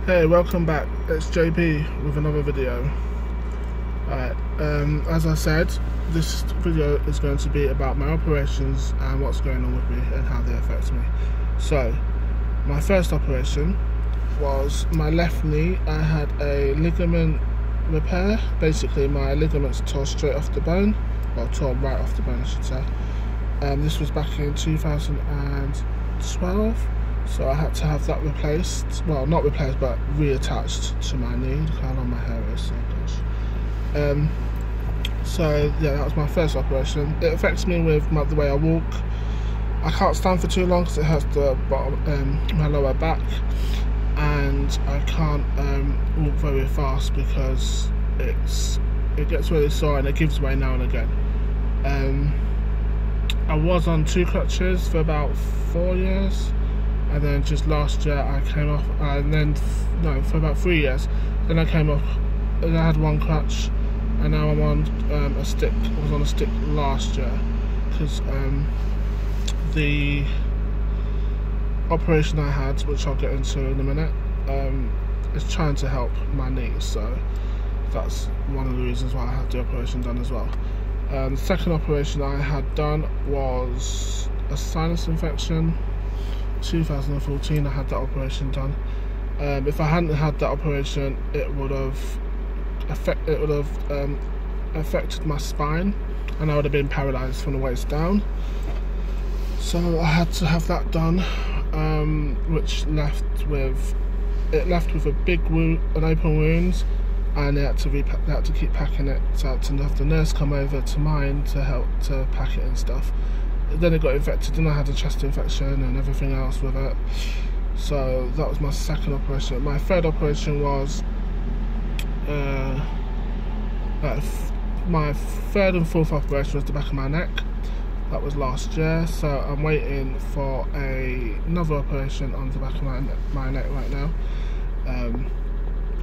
Hey, welcome back. It's JP with another video. Alright, as I said, this video is going to be about my operations and what's going on with me and how they affect me. So, my first operation was my left knee. I had a ligament repair. Basically, my ligaments tore straight off the bone, or tore right off the bone, I should say. This was back in 2012. So I had to have that replaced, well, not replaced, but reattached to my knee. Look how long my hair is, so gosh. So yeah, that was my first operation. It affects me with the way I walk. I can't stand for too long because it hurts the bottom, my lower back, and I can't walk very fast because it gets really sore and it gives way now and again. I was on 2 crutches for about 4 years. And then just last year I came off, and then, no, for about 3 years. Then I came off, and I had 1 crutch, and now I'm on a stick. I was on a stick last year, because the operation I had, which I'll get into in a minute, is trying to help my knees, so that's one of the reasons why I had the operation done as well. The second operation I had done was a sinus infection. 2014 I had that operation done. If I hadn't had that operation, it would have affected my spine, and I would have been paralysed from the waist down. So I had to have that done, which left with a big wound, an open wound, and they had to keep packing it. So I had to have the nurse come over to mine to help to pack it and stuff. Then it got infected, and I had a chest infection and everything else with it. So that was my second operation. My third operation was my third and fourth operation was the back of my neck. That was last year. So I'm waiting for another operation on the back of my neck right now,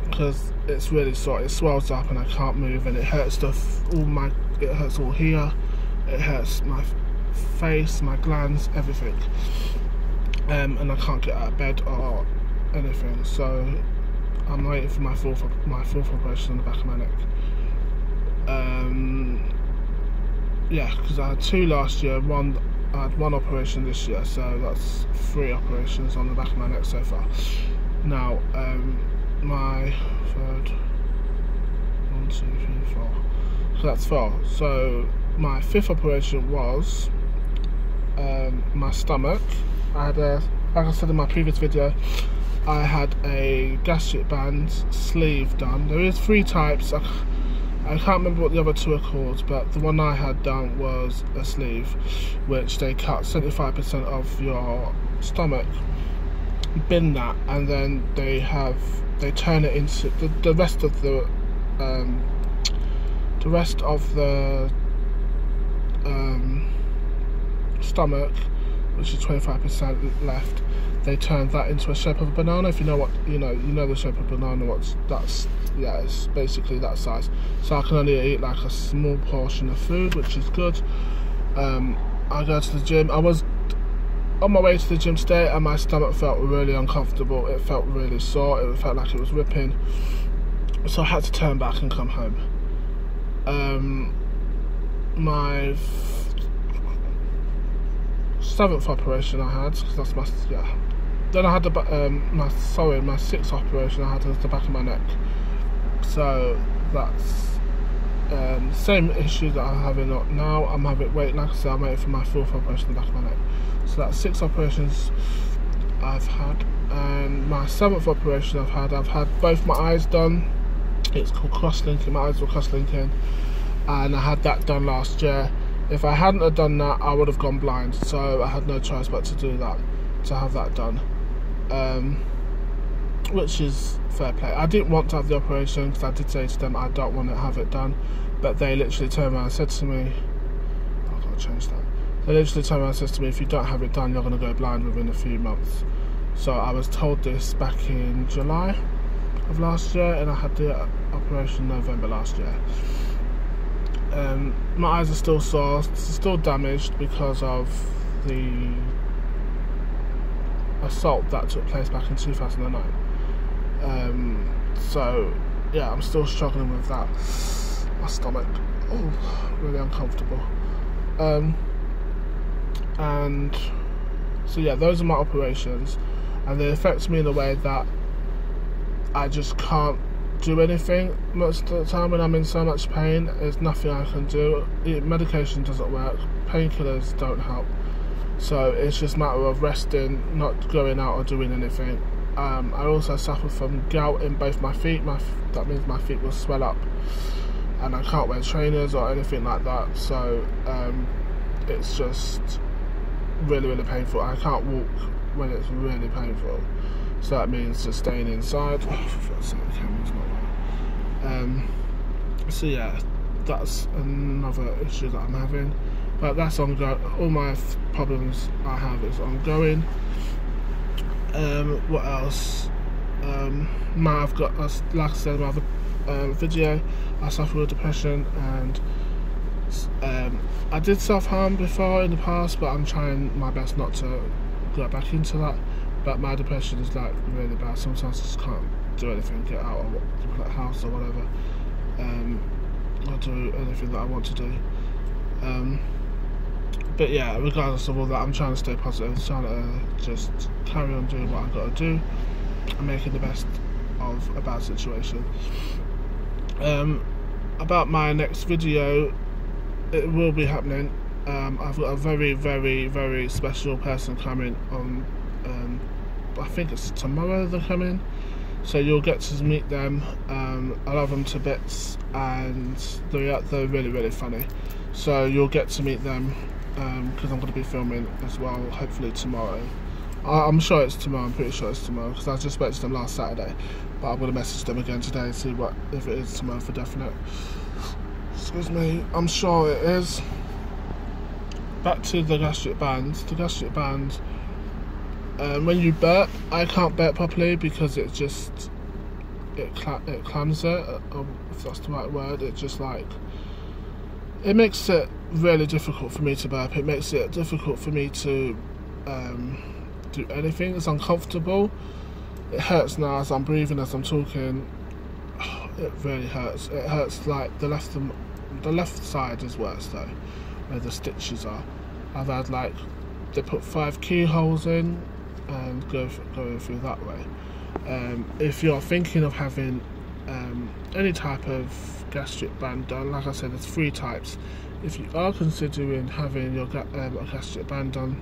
because it's really sore. It swells up and I can't move, and it hurts it hurts all here. It hurts my face, my glands, everything, and I can't get out of bed or anything. So I'm waiting for my fourth operation on the back of my neck. Yeah, because I had 2 last year. I had 1 operation this year, so that's 3 operations on the back of my neck so far. Now, my third, 1, 2, 3, 4. So that's 4. So my 5th operation was my stomach. I had like I said in my previous video, I had a gastric band sleeve done. There is 3 types. I can't remember what the other 2 are called, but the one I had done was a sleeve, which they cut 75% of your stomach, bin that, and then they turn it into the rest of the stomach, which is 25% left. They turn that into a shape of a banana. If you know the shape of a banana, it's basically that size. So I can only eat like a small portion of food, which is good. I go to the gym. I was on my way to the gym today, and my stomach felt really uncomfortable. It felt really sore. It felt like it was ripping. So I had to turn back and come home. My 7th operation I had, because that's my, yeah. Then I had my 6th operation I had was the back of my neck. So that's same issue that I'm having now. I'm having, like I said, I'm waiting for my 4th operation in the back of my neck. So that's 6 operations I've had, and my 7th operation I've had both my eyes done. It's called cross-linking. My eyes were cross-linking, and I had that done last year. If I hadn't have done that, I would have gone blind, so I had no choice but to do that, to have that done, which is fair play. I didn't want to have the operation because I did say to them I don't want to have it done, but they literally turned around and said to me, I've got to change that. They literally turned around and said to me, if you don't have it done, you're going to go blind within a few months. So I was told this back in July of last year, and I had the operation November last year. My eyes are still sore, still damaged because of the assault that took place back in 2009. So yeah, I'm still struggling with that. My stomach, really uncomfortable. And so yeah, those are my operations, and they affect me in a way that I just can't do anything most of the time when I'm in so much pain. There's nothing I can do. Medication doesn't work, painkillers don't help, so it's just a matter of resting, not going out or doing anything. I also suffer from gout in both my feet. That means my feet will swell up, and I can't wear trainers or anything like that. So it's just really, really painful. I can't walk when it's really painful. So that means just staying inside. Oh, for fuck's sake, the camera's not right. So yeah, that's another issue that I'm having. But that's ongoing. All my problems I have is ongoing. What else? Now I've got, like I said in my other video, I suffer with depression, and I did self-harm before in the past, but I'm trying my best not to go back into that. But my depression is like really bad. Sometimes I just can't do anything, get out of the house or whatever, or do anything that I want to do. But yeah, regardless of all that, I'm trying to stay positive, trying to just carry on doing what I've got to do and making the best of a bad situation. About my next video, it will be happening. I've got a very, very, very special person coming on. I think it's tomorrow they're coming, so you'll get to meet them. I love them to bits, and they're really, really funny. So you'll get to meet them, because I'm going to be filming as well, hopefully tomorrow. I'm sure it's tomorrow. I'm pretty sure it's tomorrow, because I just spoke to them last Saturday, but I'm going to message them again today and see if it is tomorrow for definite. Excuse me, I'm sure it is. Back to the gastric bands. The gastric bands, when you burp, I can't burp properly because it clams it, if that's the right word. It just it makes it really difficult for me to burp. It makes it difficult for me to do anything. It's uncomfortable. It hurts now as I'm breathing, as I'm talking. It really hurts. It hurts like the left side is worse though, where the stitches are. I've had they put 5 keyholes in and going through that way. If you're thinking of having any type of gastric band done, like I said, there's 3 types. If you are considering having your a gastric band done,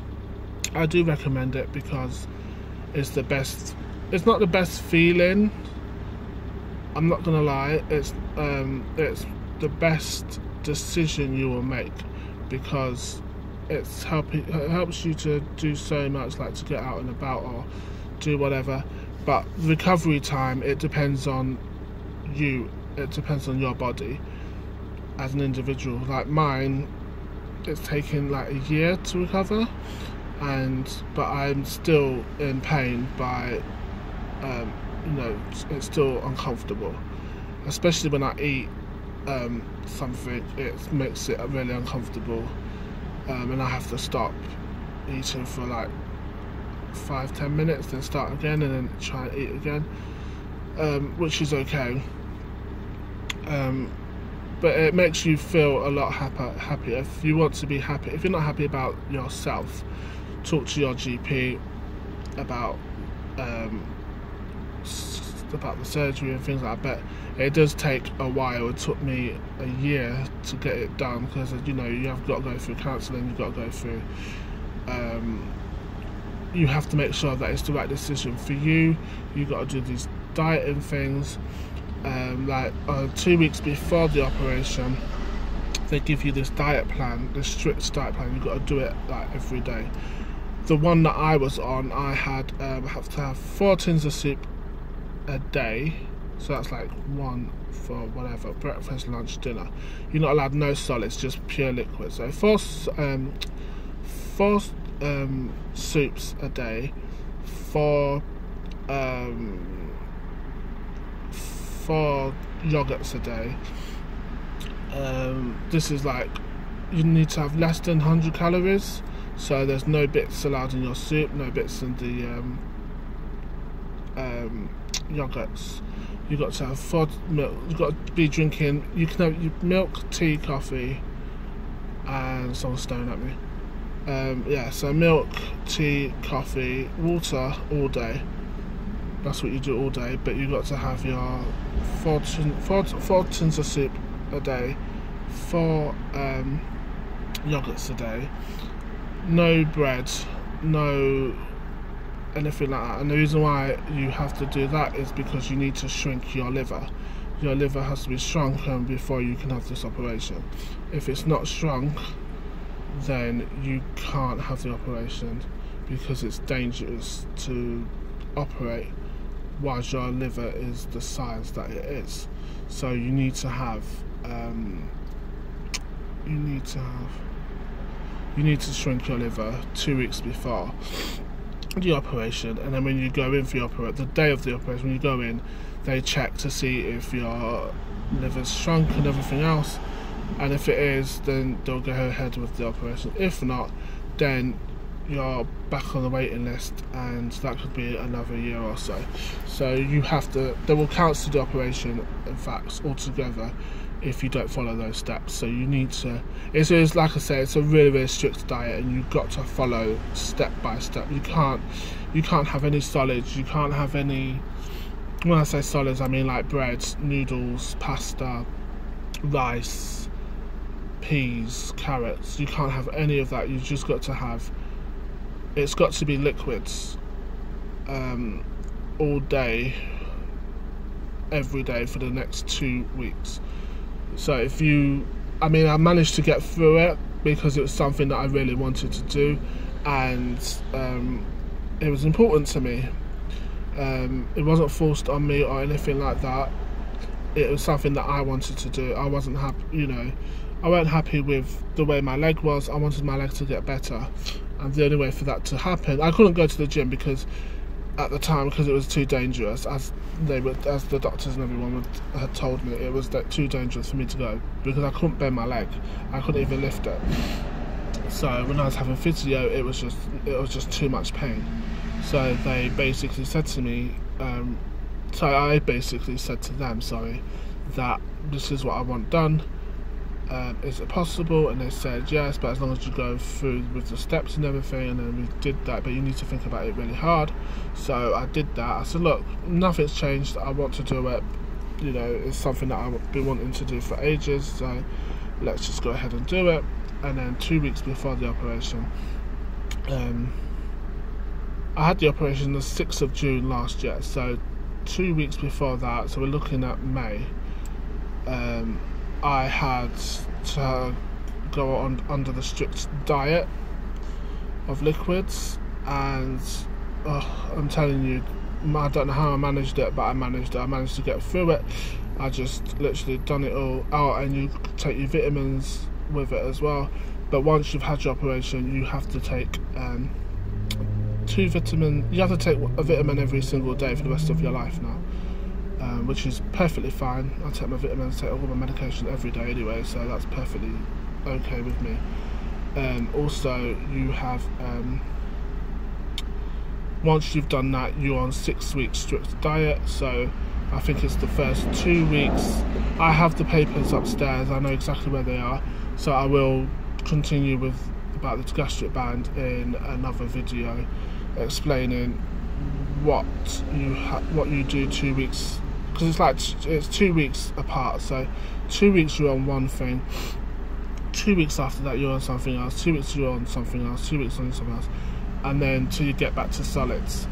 I do recommend it because it's the best. It's not the best feeling, I'm not gonna lie. It's the best decision you will make, because it helps you to do so much, like to get out and about or do whatever. But recovery time, it depends on you. It depends on your body as an individual. Like mine, it's taken like a year to recover, but I'm still in pain by, it's still uncomfortable, especially when I eat something. It makes it really uncomfortable, and I have to stop eating for like 5-10 minutes, then start again, and then try and eat again, which is okay. But it makes you feel a lot happier. If you want to be happy, if you're not happy about yourself, talk to your GP about the surgery and things like that. It does take a while. It took me a year to get it done, because you have got to go through counselling, you've got to go through you have to make sure that it's the right decision for you. You've got to do these dieting things. 2 weeks before the operation, they give you this diet plan, this strict diet plan. You've got to do it like every day. The one that I was on, I had have to have 4 tins of soup a day, so that's like 1 for whatever, breakfast, lunch, dinner. You're not allowed no solids, just pure liquid. So 4 soups a day, 4 yogurts a day. This is like, you need to have less than 100 calories, so there's no bits allowed in your soup, no bits in the yogurts. You've got to have 4 milk. You've got to be drinking. You can have milk, tea, coffee, and someone's staring at me. Yeah, so milk, tea, coffee, water all day. That's what you do all day. But you've got to have your 4 tins of soup a day, 4 yogurts a day, no bread, no anything like that. And the reason why you have to do that is because you need to shrink your liver. Your liver has to be shrunken before you can have this operation. If it's not shrunk, then you can't have the operation, because it's dangerous to operate whilst your liver is the size that it is. So you need to have you need to shrink your liver 2 weeks before the operation, and then when you go in for the day of the operation, when you go in, they check to see if your liver's shrunk and everything else, and if it is, then they'll go ahead with the operation. If not, then you're back on the waiting list, and that could be another year or so. So you have to, they will cancel the operation, in fact, altogether, if you don't follow those steps. So you need to, it's like I say, it's a really, really strict diet, and you've got to follow step by step. You can't have any solids, you can't have any, when I say solids, I mean like bread, noodles, pasta, rice, peas, carrots. You can't have any of that. You've just got to have, it's got to be liquids all day, every day for the next 2 weeks. So if you, I managed to get through it because it was something that I really wanted to do, and it was important to me. It wasn't forced on me or anything like that. It was something that I wanted to do. I wasn't happy, I weren't happy with the way my leg was. I wanted my leg to get better, and the only way for that to happen, I couldn't go to the gym because at the time, because it was too dangerous, as the doctors and everyone had told me, it was too dangerous for me to go, because I couldn't bend my leg, I couldn't even lift it. So when I was having physio, it was just too much pain. So they basically said to me, I basically said to them, that this is what I want done. Is it possible? And they said yes, but as long as you go through with the steps and everything. And then we did that, but you need to think about it really hard. So I did that. I said, look, nothing's changed, I want to do it, it's something that I've been wanting to do for ages, so let's just go ahead and do it. And then 2 weeks before the operation, I had the operation the 6th of June last year, so 2 weeks before that, so we're looking at May, I had to go on under the strict diet of liquids, and I'm telling you, I don't know how I managed it, but I managed it. I managed to get through it. I just literally done it all out, and you take your vitamins with it as well. But once you've had your operation, you have to take 2 vitamins. You have to take a vitamin every single day for the rest of your life now. Which is perfectly fine. I take my vitamins, take all my medication every day anyway, so that's perfectly okay with me. Also, you have, once you've done that, you're on 6 weeks strict diet, so I think it's the first 2 weeks. I have the papers upstairs, I know exactly where they are, so I will continue about the gastric band in another video, explaining what you do 2 weeks, because it's 2 weeks apart. So 2 weeks you're on one thing, 2 weeks after that you're on something else, 2 weeks you're on something else, 2 weeks on something else, and then till you get back to solids.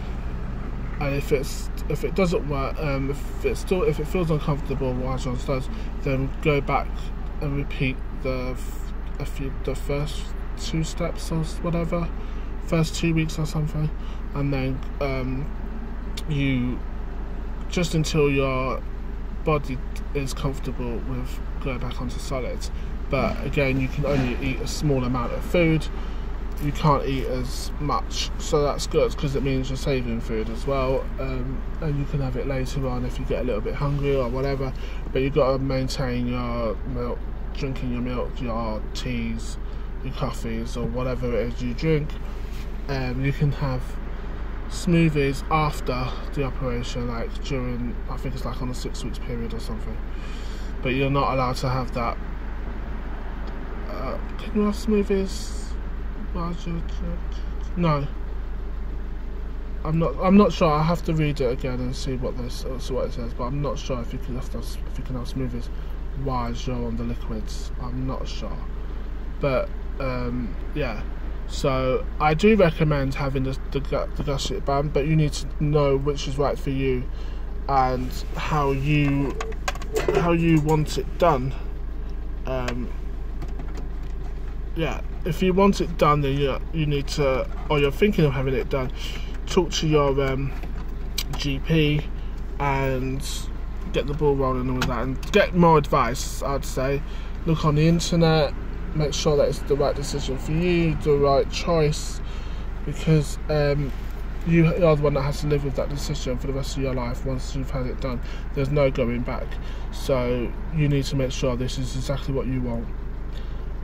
And if it doesn't work, if it feels uncomfortable while you're on solids, then go back and repeat the first 2 steps or whatever, first 2 weeks or something, and then you just until your body is comfortable with going back onto solids. But again, you can only eat a small amount of food, you can't eat as much, so that's good because it means you're saving food as well, and you can have it later on if you get a little bit hungry or whatever. But you've got to maintain your milk, drinking your milk, your teas, your coffees, or whatever it is you drink. You can have smoothies after the operation, like during, I think it's like on a 6 weeks period or something. But you're not allowed to have that. Can you have smoothies? No. I'm not sure. I have to read it again and see what it says. But I'm not sure if you can have smoothies whilst you're on the liquids. I'm not sure. But yeah. So I do recommend having the gastric band, but you need to know which is right for you and how you want it done. Yeah, if you want it done, then you need to, or you're thinking of having it done, talk to your GP and get the ball rolling with that, and get more advice. I'd say look on the internet, make sure that it's the right decision for you, the right choice, because you are the one that has to live with that decision for the rest of your life. Once you've had it done, there's no going back. So you need to make sure this is exactly what you want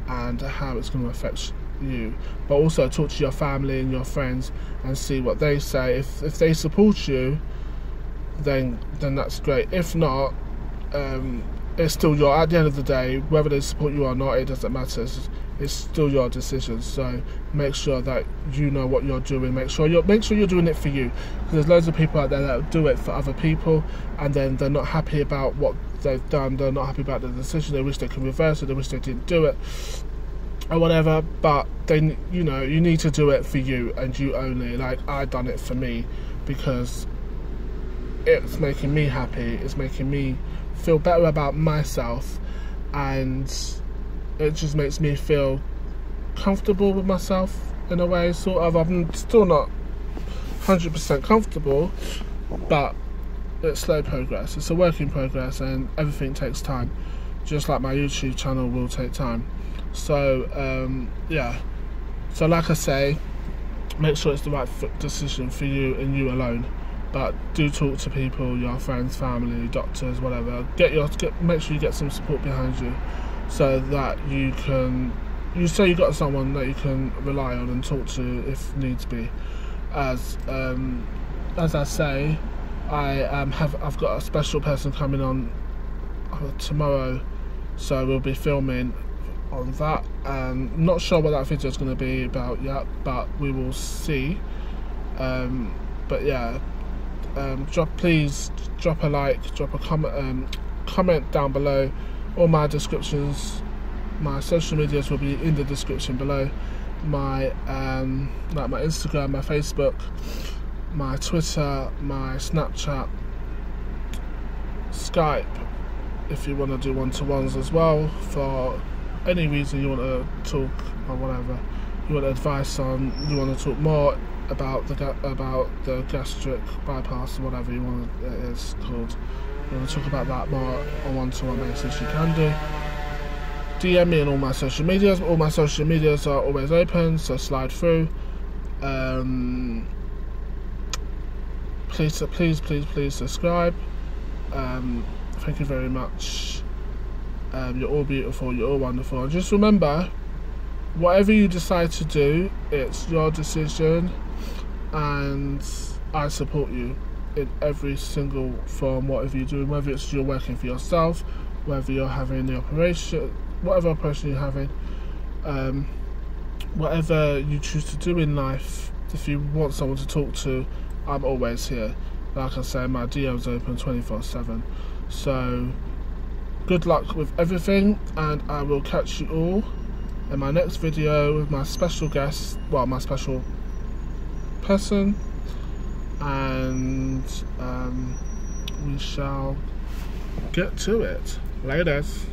and how it's going to affect you. But also talk to your family and your friends and see what they say. If they support you, then that's great. If not, it's still at the end of the day, whether they support you or not, it doesn't matter. It's still your decision. So make sure that you know what you're doing. Make sure you're doing it for you, because there's loads of people out there that do it for other people, and then they're not happy about what they've done. They're not happy about the decision. They wish they could reverse it. They wish they didn't do it, or whatever. But then you need to do it for you and you only. Like, I done it for me because it's making me happy. It's making me feel better about myself, and it just makes me feel comfortable with myself in a way, sort of. I'm still not 100% comfortable, but it's slow progress. It's a work in progress, and everything takes time, just like my YouTube channel will take time. So yeah, so like I say, make sure it's the right decision for you and you alone. But do talk to people, your friends, family, doctors, whatever. Make sure you get some support behind you, so that you've got someone that you can rely on and talk to if needs be. As I say, I've got a special person coming on tomorrow, so we'll be filming on that. Not sure what that video is going to be about yet, but we will see. But yeah. Please drop a like, drop a comment down below. All my descriptions, my social medias will be in the description below. My like my Instagram, my Facebook, my Twitter, my Snapchat, Skype, if you want to do one-to-ones as well, for any reason you want to talk or whatever, you want advice on, you want to talk more about the gastric bypass or whatever it is called. You want to talk about that more on a one-to-one basis, you can do. DM me on all my social medias. All my social medias are always open, so slide through. Please subscribe. Thank you very much. You're all beautiful, you're all wonderful. And just remember, whatever you decide to do, it's your decision, and I support you in every single form, whatever you do, whether it's you're working for yourself, whether you're having the operation, whatever operation you're having, whatever you choose to do in life. If you want someone to talk to, I'm always here. Like I say, my DM's open 24/7. So good luck with everything, and I will catch you all in my next video with my special guest, well, my special person, and we shall get to it. Laters.